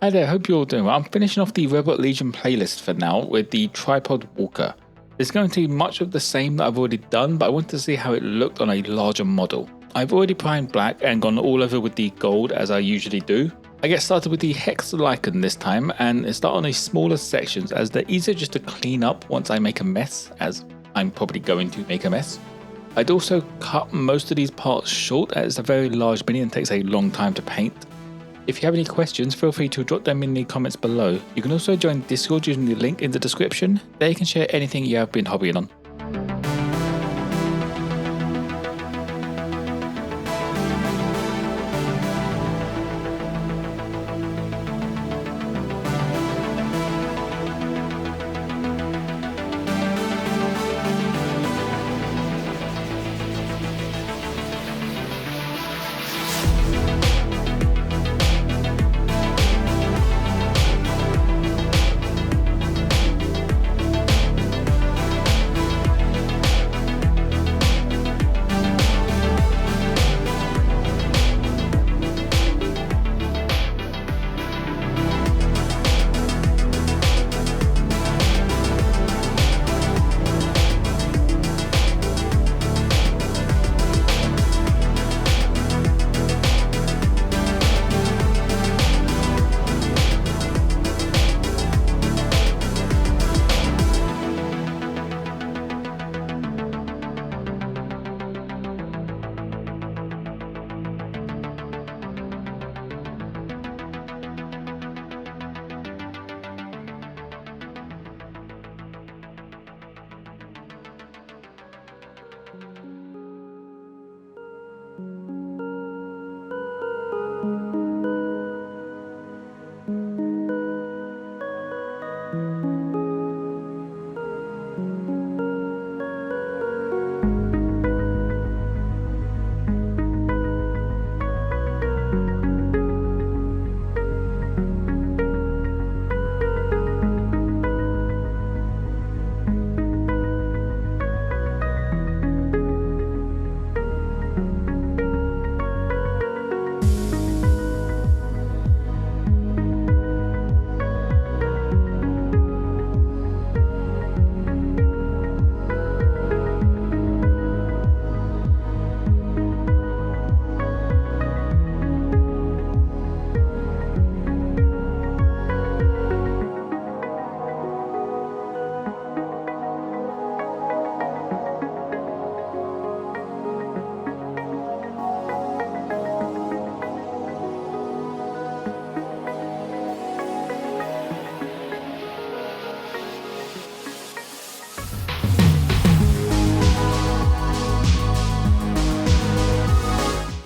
Hi there, hope you're all doing well. I'm finishing off the Robot Legion playlist for now with the Tripod Walker. It's going to be much of the same that I've already done, but I wanted to see how it looked on a larger model. I've already primed black and gone all over with the gold as I usually do. I get started with the Hex Lichen this time and start on a smaller sections as they're easier just to clean up once I make a mess, as I'm probably going to make a mess. I'd also cut most of these parts short as it's a very large mini and takes a long time to paint. If you have any questions, feel free to drop them in the comments below. You can also join Discord using the link in the description. There you can share anything you have been hobbying on.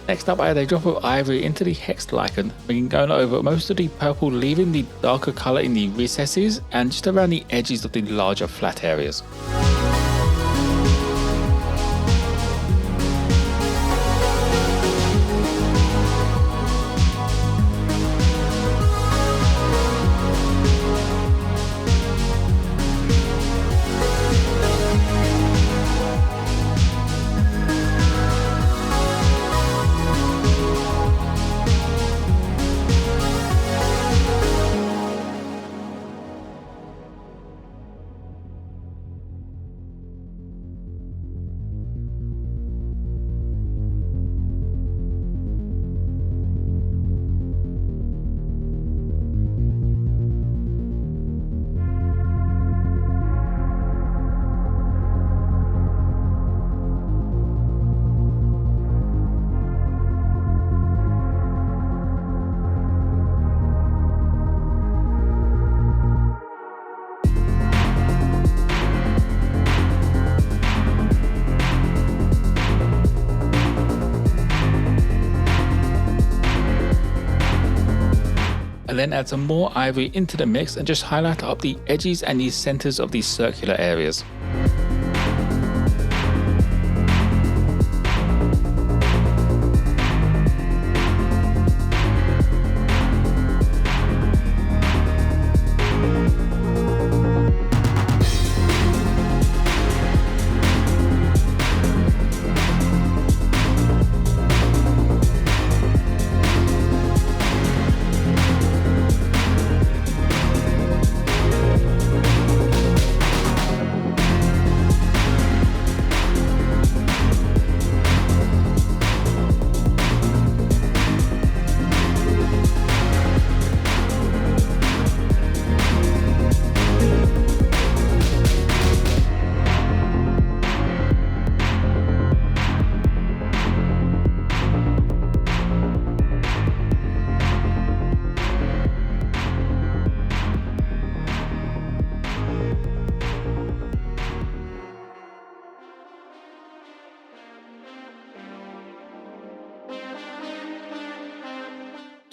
Next up, I add a drop of ivory into the Hex Lichen, going over most of the purple, leaving the darker colour in the recesses and just around the edges of the larger flat areas. And then add some more ivory into the mix and just highlight up the edges and the centers of these circular areas.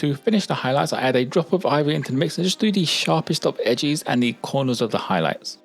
To finish the highlights, I add a drop of ivory into the mix and just do the sharpest of edges and the corners of the highlights.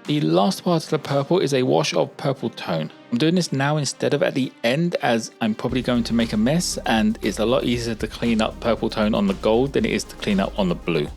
The last part of the purple is a wash of purple tone. I'm doing this now instead of at the end, as I'm probably going to make a mess, and it's a lot easier to clean up purple tone on the gold than it is to clean up on the blue.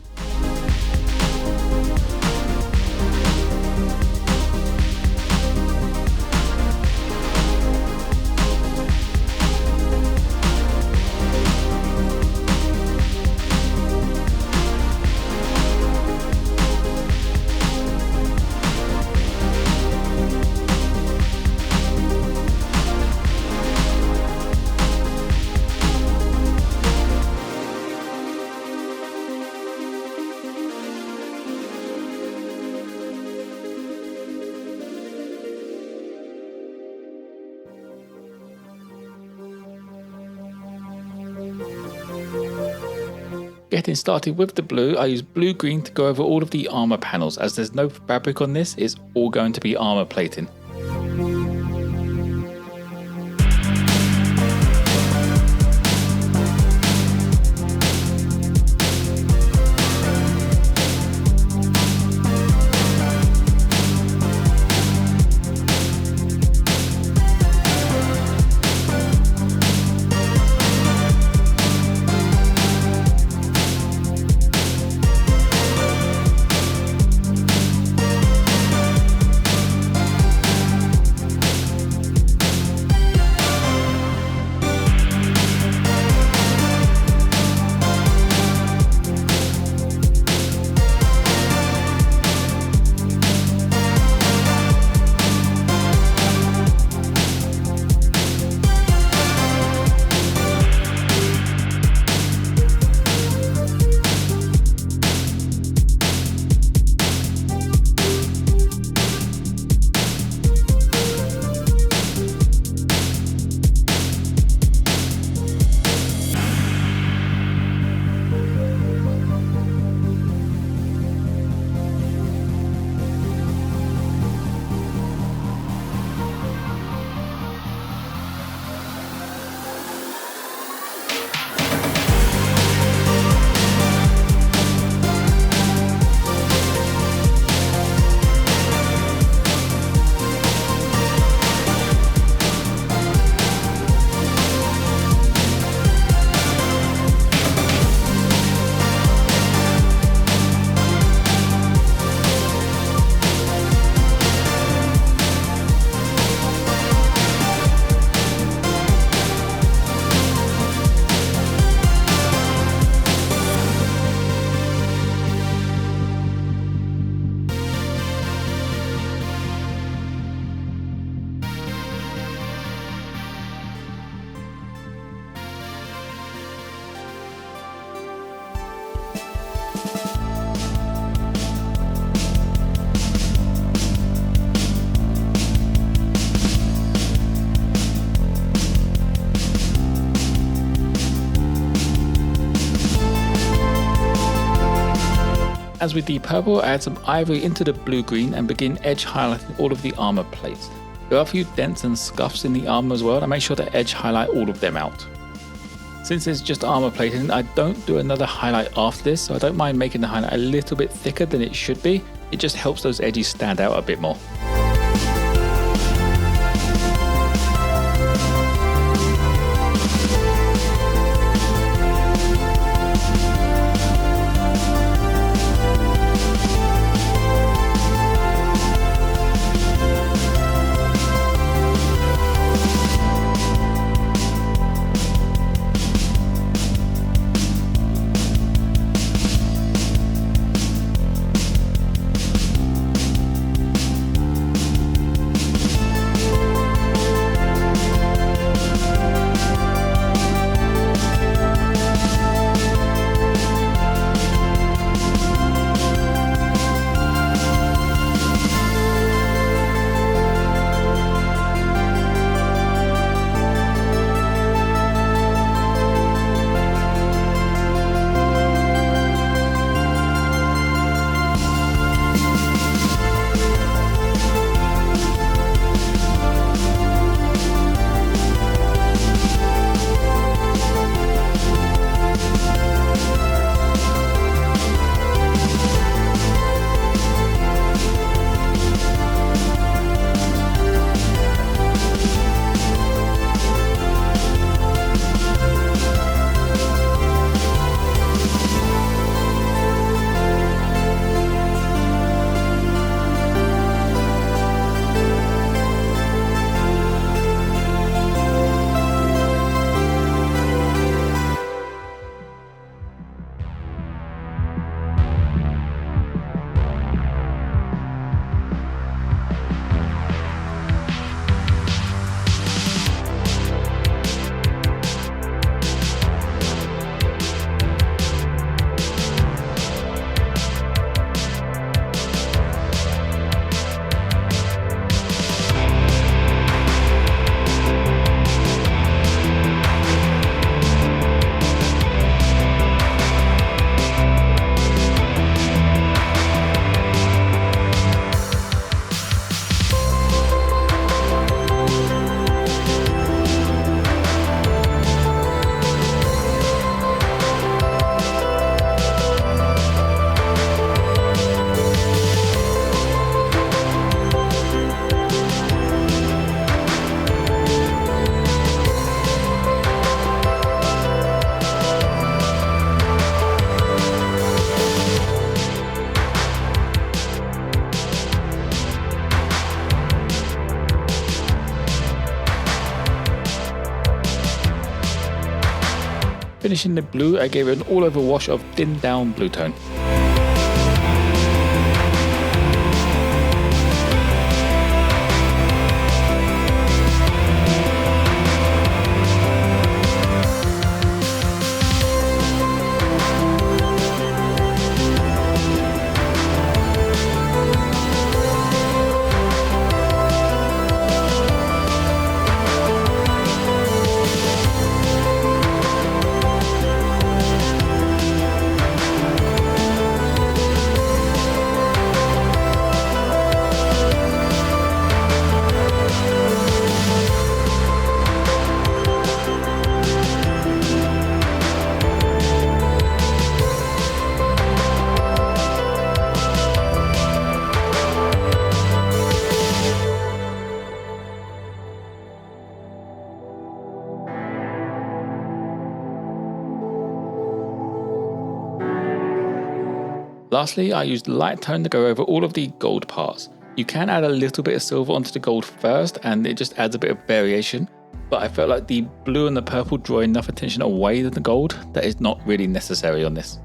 Getting started with the blue, I use blue-green to go over all of the armor panels. As there's no fabric on this, it's all going to be armor plating. As with the purple, I add some ivory into the blue-green and begin edge highlighting all of the armor plates. There are a few dents and scuffs in the armor as well, and I make sure to edge highlight all of them out. Since it's just armor plating, I don't do another highlight after this, so I don't mind making the highlight a little bit thicker than it should be. It just helps those edges stand out a bit more. finishing the blue, I gave it an all over wash of thinned down blue tone. Lastly, I used light tone to go over all of the gold parts. You can add a little bit of silver onto the gold first and it just adds a bit of variation, but I felt like the blue and the purple draw enough attention away than the gold that is not really necessary on this.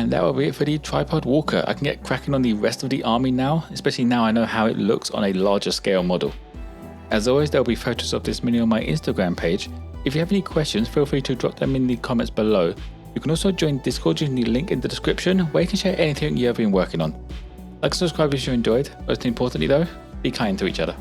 That will be it for the tripod walker. I can get cracking on the rest of the army now, especially now I know how it looks on a larger scale model. As always, there will be photos of this mini on my Instagram page. If you have any questions, feel free to drop them in the comments below. You can also join Discord using the link in the description where you can share anything you have been working on. Like and subscribe if you enjoyed. Most importantly though, be kind to each other.